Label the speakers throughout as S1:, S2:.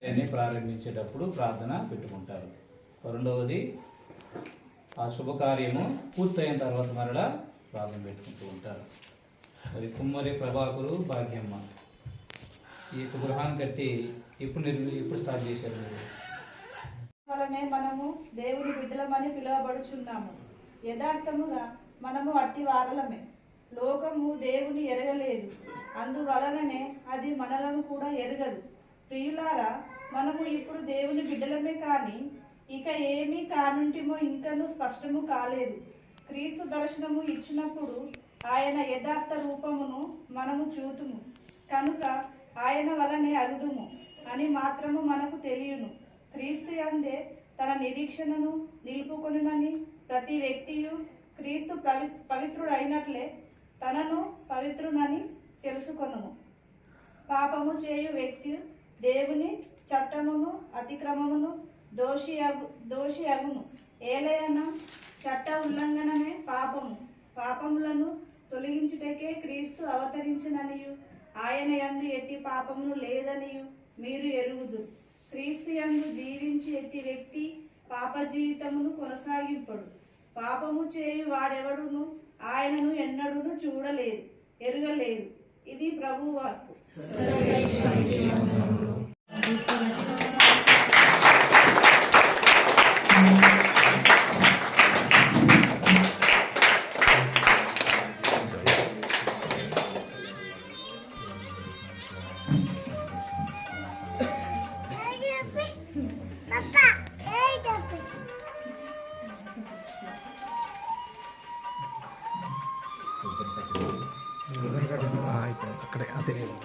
S1: ప్రారంభించేటప్పుడు ప్రార్థన పెట్టుకుంటారు. రెండవది ఆ శుభకార్యము పూర్తయిన తర్వాత మరలా ప్రార్థన పెట్టుకుంటూ ఉంటారు. అది కుమ్మరి ప్రభాకరు భాగ్యమ్మ ఈ యొక్క గృహాన్ని కట్టి ఎప్పుడు స్టార్ట్ చేశారు మీరు?
S2: వలనే మనము దేవుని బిడ్డలమని పిలువబడుచున్నాము. యథార్థముగా మనము అట్టి వారలమే. లోకము దేవుని ఎరగలేదు, అందువలననే అది మనలను కూడా ఎరగదు. ప్రియులారా, మనము ఇప్పుడు దేవుని బిడ్డలమే కానీ ఇక ఏమీ కానుంటిమో ఇంకనూ స్పష్టము కాలేదు. క్రీస్తు దర్శనము ఇచ్చినప్పుడు ఆయన యథార్థ రూపమును మనము చూతుము కనుక ఆయన వలనే అగుదుము అని మాత్రము మనకు తెలియను. క్రీస్తు యందే తన నిరీక్షణను నిలుపుకొనునని ప్రతి వ్యక్తియు క్రీస్తు పవిత్రుడైనట్లే తనను పవిత్రునని తెలుసుకొనుము. పాపము చేయు వ్యక్తి దేవుని చట్టమును అతిక్రమమును దోషి అగును. ఏలయన చట్ట ఉల్లంఘనమే పాపము. పాపములను తొలగించుటకే క్రీస్తు అవతరించిననియు ఆయన యందు ఎట్టి పాపమును లేదనియు మీరు ఎరుగుదురు. క్రీస్తు యందు జీవించి ఎట్టి వ్యక్తి పాప జీవితమును కొనసాగింపడు. పాపము చేయు వాడెవడును ఆయనను ఎన్నడూను చూడలేదు, ఎరుగలేదు. ఇది ప్రభువు వాక్కు.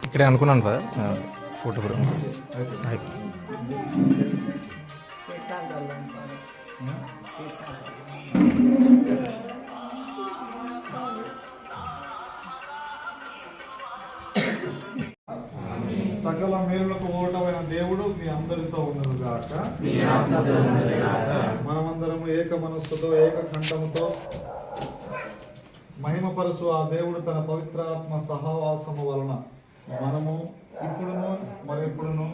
S3: ఇక్కడే అనుకున్నాను కదా ఫోటో కూడా
S4: సకల మేలులకు ఓటమైన దేవుడు మీ అందరితో ఉన్నది గాక. మనమందరము ఏక మనస్సుతో ఏక కంఠముతో మహిమపరచు ఆ దేవుడు తన పవిత్రాత్మ సహవాసము వలన మనము ఇప్పుడును మరెప్పుడును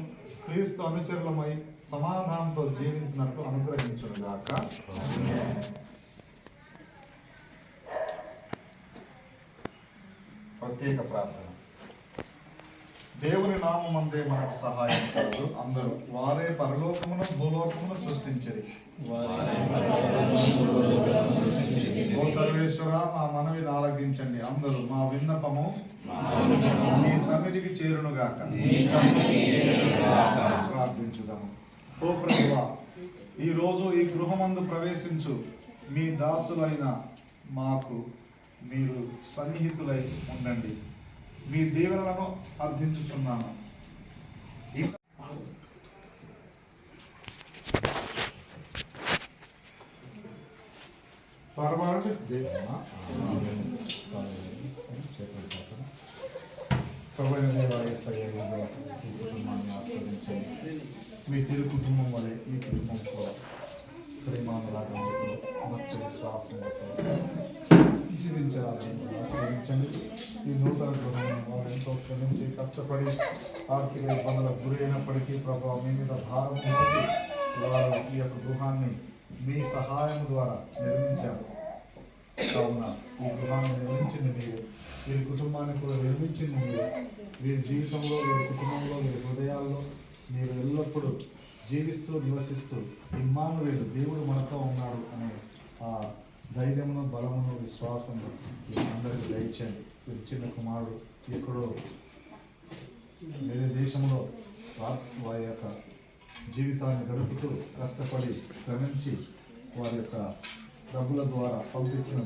S4: క్రీస్తు అనుచరులమై సమాధానంతో జీవించినట్లు అనుగ్రహించును గాక. ప్రత్యేక ప్రార్థన. దేవుని నామమందే మనకు సహాయం కలదు. అందరూ వారే పరలోకమును భూలోకమును సృష్టించరి. ఓ సర్వేశ్వర, మా మనవిని ఆలకించండి. అందరూ మా విన్నపము మీ సన్నిధికి చేరునుగాక. ప్రార్థించుదాము. ఓ ప్రభువా, ఈ రోజు ఈ గృహమందు ప్రవేశించు మీ దాసులైన మాకు మీరు సన్నిహితులై ఉండండి. మీ దీవెనలను అర్థించుచున్నాను. మీ తిరు కుటుంబం వలె ఈ కుటుంబం కూడా ప్రేమానురాగం మచ్చ విశ్వాసంతో జీవించాలని ఆశ్రయించండి. ఈ నూతన గృహాన్ని వారు ఎంతో శ్రమించి కష్టపడి ఆర్థిక ఇబ్బందులకు గురి అయినప్పటికీ ప్రభావ మీ మీద భారం వారు ఈ యొక్క గృహాన్ని మీ సహాయం ద్వారా నిర్మించారు. కావున ఈ గృహాన్ని నిర్మించింది మీరు, వీరి కుటుంబాన్ని కూడా నిర్మించింది మీరు. వీరి జీవితంలో, వీరి కుటుంబంలో, వీరి హృదయాల్లో మీరు ఎల్లప్పుడూ జీవిస్తూ నివసిస్తూ ఇమ్మానుయేలు దేవుడు మనతో ఉన్నాడు అనే ఆ ధైర్యమును, బలమును, విశ్వాసము అందరికీ దయచేయండి. వీరి చిన్న కుమారుడు ఎక్కడో వేరే దేశంలో వారి యొక్క జీవితాన్ని గడుపుతూ కష్టపడి శ్రమించి వారి యొక్క డబ్బుల ద్వారా పంపించిన